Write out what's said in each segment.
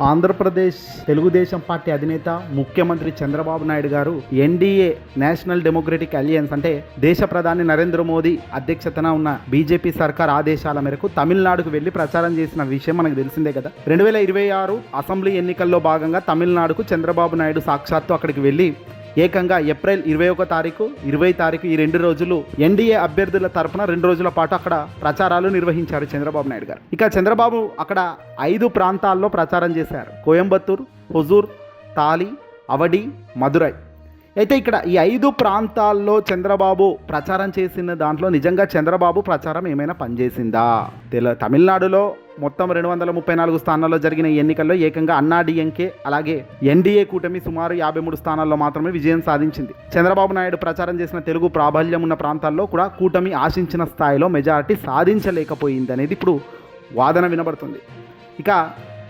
Andhra Pradesh Telugu Desam party అధినేత ముఖ్యమంత్రి చంద్రబాబు నాయుడు గారు ఎన్డీఏ నేషనల్ డెమోక్రటిక్ అలియన్స్ అంటే దేశ ప్రధాని నరేంద్ర మోదీ అధ్యక్షతన ఉన్న బీజేపీ సర్కార్ ఆదేశాల మేరకు తమిళనాడుకు వెళ్లి ప్రచారం చేసిన విషయం మనకు తెలిసిందే కదా. 2026 అసెంబ్లీ ఎన్నికల్లో భాగంగా తమిళనాడుకు చంద్రబాబు నాయుడు సాక్షాత్తు అక్కడికి వెళ్ళి ఏకంగా ఏప్రిల్ 21 తారీఖు 20 తారీఖు ఈ 2 రోజులు ఎన్డీఏ అభ్యర్థుల తరపున 2 రోజుల పాటు అక్కడ ప్రచారాలు నిర్వహించారు చంద్రబాబు నాయుడు గారు. ఇక చంద్రబాబు అక్కడ 5 ప్రాంతాల్లో ప్రచారం చేశారు: కోయంబత్తూర్, హుజూర్, తాలి, అవడి, మదురై. అయితే ఇక్కడ ఈ 5 ప్రాంతాల్లో చంద్రబాబు ప్రచారం చేసిన దాంట్లో నిజంగా చంద్రబాబు ప్రచారం ఏమైనా పనిచేసిందా? తమిళనాడులో మొత్తం 234 స్థానాల్లో జరిగిన ఎన్నికల్లో ఏకంగా అన్నాడీఎంకే అలాగే ఎన్డీఏ కూటమి సుమారు 53 స్థానాల్లో మాత్రమే విజయం సాధించింది. చంద్రబాబు నాయుడు ప్రచారం చేసిన తెలుగు ప్రాబల్యం ఉన్న ప్రాంతాల్లో కూడా కూటమి ఆశించిన స్థాయిలో మెజారిటీ సాధించలేకపోయింది అనేది ఇప్పుడు వాదన వినబడుతుంది. ఇక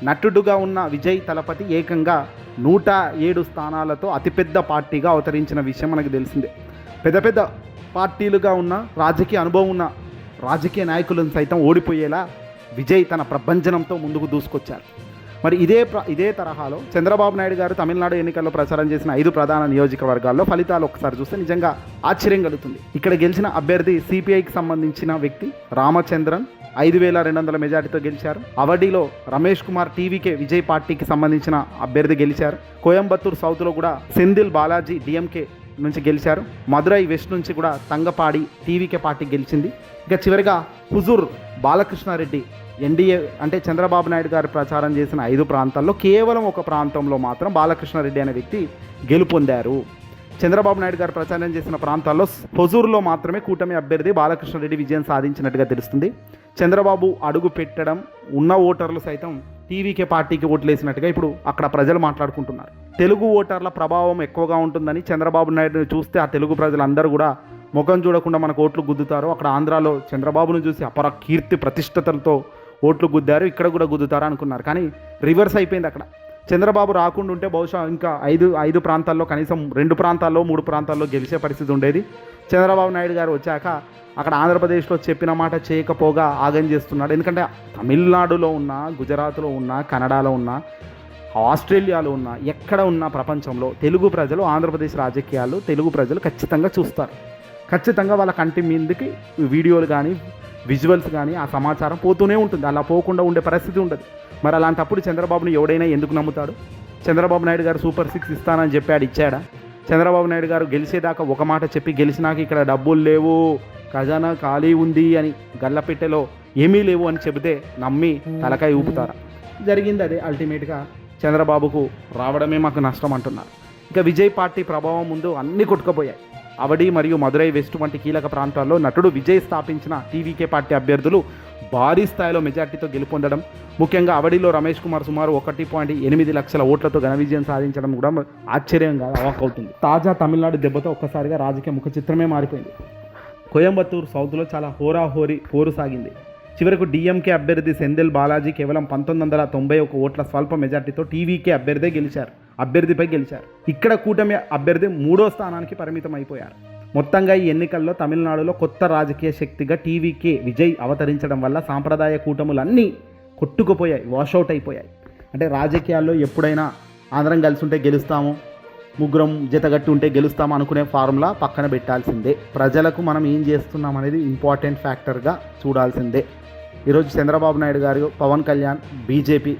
నటుడుగా ఉన్న విజయ్ తలపతి ఏకంగా 107 స్థానాలతో అతిపెద్ద పార్టీగా అవతరించిన విషయం మనకు తెలిసిందే. పెద్ద పెద్ద పార్టీలుగా ఉన్న రాజకీయ అనుభవం ఉన్న రాజకీయ నాయకులను సైతం ఓడిపోయేలా విజయ్ తన ప్రభంజనంతో ముందుకు దూసుకొచ్చారు. మరి ఇదే తరహాలో చంద్రబాబు నాయుడు గారు తమిళనాడు ఎన్నికల్లో ప్రచారం చేసిన 5 ప్రధాన నియోజకవర్గాల్లో ఫలితాలు ఒకసారి చూస్తే నిజంగా ఆశ్చర్యం కలుగుతుంది. ఇక్కడ గెలిచిన అభ్యర్థి సిపిఐకి సంబంధించిన వ్యక్తి రామచంద్రన్ 5200 మెజార్టీతో గెలిచారు. అవడిలో రమేష్ కుమార్ టీవీకే విజయ్ పార్టీకి సంబంధించిన అభ్యర్థి గెలిచారు. కోయంబత్తూర్ సౌత్లో కూడా సెందిల్ బాలాజీ డిఎంకే నుంచి గెలిచారు. మదురై వెస్ట్ నుంచి కూడా తంగపాడి టీవీకే పార్టీ గెలిచింది. ఇక చివరిగా హుజూర్ బాలకృష్ణారెడ్డి ఎన్డీఏ అంటే చంద్రబాబు నాయుడు గారు ప్రచారం చేసిన 5 ప్రాంతాల్లో కేవలం ఒక ప్రాంతంలో మాత్రం బాలకృష్ణారెడ్డి అనే వ్యక్తి గెలుపొందారు. చంద్రబాబు నాయుడు గారు ప్రచారం చేసిన ప్రాంతాల్లో హుజూర్లో మాత్రమే కూటమి అభ్యర్థి బాలకృష్ణారెడ్డి విజయం సాధించినట్టుగా తెలుస్తుంది. చంద్రబాబు అడుగు పెట్టడం ఉన్న ఓటర్లు సైతం టీవీకే పార్టీకి ఓట్లేసినట్టుగా ఇప్పుడు అక్కడ ప్రజలు మాట్లాడుకుంటున్నారు. తెలుగు ఓటర్ల ప్రభావం ఎక్కువగా ఉంటుందని చంద్రబాబు నాయుడుని చూస్తే ఆ తెలుగు ప్రజలందరూ కూడా ముఖం చూడకుండా మనకు ఓట్లు గుద్దుతారు. అక్కడ ఆంధ్రాలో చంద్రబాబును చూసి అపర కీర్తి ప్రతిష్టతలతో ఓట్లు గుద్దారు, ఇక్కడ కూడా గుద్దుతారు అనుకున్నారు. కానీ రివర్స్ అయిపోయింది. అక్కడ చంద్రబాబు రాకుండా ఉంటే బహుశా ఇంకా ఐదు ప్రాంతాల్లో కనీసం 2 ప్రాంతాల్లో 3 ప్రాంతాల్లో గెలిచే పరిస్థితి ఉండేది. చంద్రబాబు నాయుడు గారు వచ్చాక అక్కడ ఆంధ్రప్రదేశ్లో చెప్పిన మాట చేయకపోగా ఆగం చేస్తున్నాడు. ఎందుకంటే తమిళనాడులో ఉన్న, గుజరాత్లో ఉన్న, కన్నడలో ఉన్న, ఆస్ట్రేలియాలో ఉన్న, ఎక్కడ ఉన్న ప్రపంచంలో తెలుగు ప్రజలు ఆంధ్రప్రదేశ్ రాజకీయాలు తెలుగు ప్రజలు ఖచ్చితంగా చూస్తారు. ఖచ్చితంగా వాళ్ళ కంటి మీదకి వీడియోలు కానీ విజువల్స్ కానీ ఆ సమాచారం పోతూనే ఉంటుంది. అలా పోకుండా ఉండే పరిస్థితి ఉండదు. మరి అలాంటప్పుడు చంద్రబాబుని ఎవడైనా ఎందుకు నమ్ముతాడు? చంద్రబాబు నాయుడు గారు సూపర్ 6 ఇస్తానని చెప్పాడు, ఇచ్చాడా? చంద్రబాబు నాయుడు గారు గెలిచేదాకా ఒక మాట చెప్పి గెలిచినాక ఇక్కడ డబ్బులు లేవు, ఖజానా ఖాళీ ఉంది అని, గల్లపెట్టెలో ఏమీ లేవు అని చెబితే నమ్మి తలకాయ ఊపుతారా? జరిగింది అదే. అల్టిమేట్గా చంద్రబాబుకు రావడమే మాకు నష్టం అంటున్నారు. ఇక విజయ్ పార్టీ ప్రభావం ముందు అన్నీ కొట్టుకుపోయాయి. అవడి మరియు మదురై వెస్ట్ వంటి కీలక ప్రాంతాల్లో నటుడు విజయ్ స్థాపించిన టీవీకే పార్టీ అభ్యర్థులు భారీ స్థాయిలో మెజార్టీతో గెలుపొందడం, ముఖ్యంగా అవడిలో రమేష్ కుమార్ సుమారు 1.8 లక్షల ఓట్లతో ఘన విజయం సాధించడం కూడా ఆశ్చర్యంగా అవాకవుతుంది. తాజా తమిళనాడు దెబ్బతో ఒక్కసారిగా రాజకీయ ముఖ చిత్రమే మారిపోయింది. కోయంబత్తూర్ సౌత్లో చాలా హోరాహోరీ పోరు సాగింది. చివరకు డిఎంకే అభ్యర్థి సెందిల్ బాలాజీ కేవలం 1991 ఓట్ల స్వల్ప మెజార్టీతో టీవీకే అభ్యర్థిపై గెలిచారు. ఇక్కడ కూటమి అభ్యర్థి 3వ స్థానానికి పరిమితం అయిపోయారు. మొత్తంగా ఈ ఎన్నికల్లో తమిళనాడులో కొత్త రాజకీయ శక్తిగా టీవీకే విజయ్ అవతరించడం వల్ల సాంప్రదాయ కూటములన్నీ కొట్టుకుపోయాయి, వాషౌట్ అయిపోయాయి. అంటే రాజకీయాల్లో ఎప్పుడైనా అందరం కలిసి ఉంటే గెలుస్తాము, ముగ్గురం జతగట్టి ఉంటే గెలుస్తాము అనుకునే ఫార్ములా పక్కన పెట్టాల్సిందే. ప్రజలకు మనం ఏం చేస్తున్నాం అనేది ఇంపార్టెంట్ ఫ్యాక్టర్గా చూడాల్సిందే. ఈరోజు చంద్రబాబు నాయుడు గారు, పవన్ కళ్యాణ్, బీజేపీ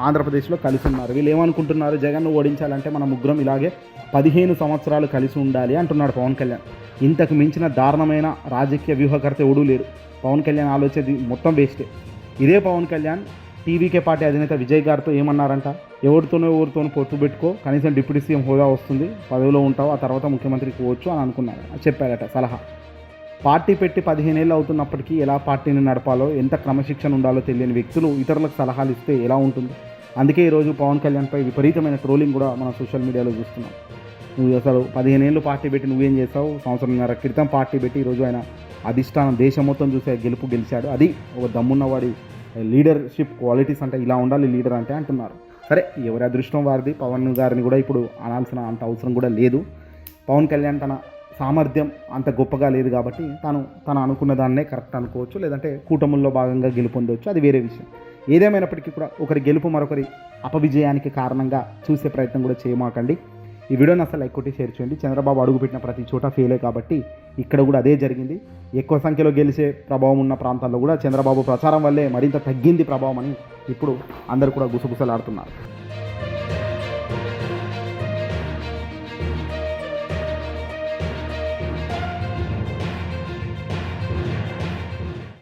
ఆంధ్రప్రదేశ్లో కలిసి ఉన్నారు. వీళ్ళు ఏమనుకుంటున్నారు? జగన్ను ఓడించాలంటే మన ముగ్గురం ఇలాగే 15 సంవత్సరాలు కలిసి ఉండాలి అంటున్నాడు పవన్ కళ్యాణ్. ఇంతకు మించిన దారుణమైన రాజకీయ వ్యూహకర్త ఎవడూ లేరు. పవన్ కళ్యాణ్ ఆలోచన మొత్తం వేస్టే. ఇదే పవన్ కళ్యాణ్ టీవీకే పార్టీ అధినేత విజయ్ గారితో ఏమన్నారంట? ఎవరితోనో పొత్తు పెట్టుకో, కనీసం డిప్యూటీ సీఎం హోదా వస్తుంది, పదవిలో ఉంటావు, ఆ తర్వాత ముఖ్యమంత్రికి పోవచ్చు అని అనుకున్నారు. చెప్పారట సలహా. పార్టీ పెట్టి 15 ఏళ్ళు అవుతున్నప్పటికీ ఎలా పార్టీని నడపాలో, ఎంత క్రమశిక్షణ ఉండాలో తెలియని వ్యక్తులు ఇతరులకు సలహాలు ఇస్తే ఎలా ఉంటుంది? అందుకే ఈరోజు పవన్ కళ్యాణ్పై విపరీతమైన ట్రోలింగ్ కూడా మనం సోషల్ మీడియాలో చూస్తున్నాం. నువ్వు అసలు 15 ఏళ్ళు పార్టీ పెట్టి నువ్వేం చేస్తావు? 1.5 సంవత్సరం క్రితం పార్టీ పెట్టి ఈరోజు ఆయన అధిష్టానం దేశం మొత్తం చూసే గెలిచాడు. అది ఒక దమ్మున్నవాడి లీడర్షిప్ క్వాలిటీస్ అంటే ఇలా ఉండాలి లీడర్ అంటే అంటున్నారు. సరే, ఎవరి అదృష్టం వారిది. పవన్ గారిని కూడా ఇప్పుడు అనాల్సిన అంత అవసరం కూడా లేదు. పవన్ కళ్యాణ్ తన సామర్థ్యం అంత గొప్పగా లేదు కాబట్టి తను అనుకున్న దాన్నే కరెక్ట్ అనుకోవచ్చు, లేదంటే కూటముల్లో భాగంగా గెలుపొందవచ్చు, అది వేరే విషయం. ఏదేమైనప్పటికీ కూడా ఒకరి గెలుపు మరొకరి అపవిజయానికి కారణంగా చూసే ప్రయత్నం కూడా చేయమాకండి. ఈ వీడియోని అసలు లైక్ కొట్టి షేర్ చేయండి. చంద్రబాబు అడుగుపెట్టిన ప్రతి చోట ఫెయిలే కాబట్టి ఇక్కడ కూడా అదే జరిగింది. ఎక్కువ సంఖ్యలో గెలిచే ప్రభావం ఉన్న ప్రాంతాల్లో కూడా చంద్రబాబు ప్రచారం వల్లే మరింత తగ్గింది ప్రభావం అని ఇప్పుడు అందరూ కూడా గుసగుసలాడుతున్నారు.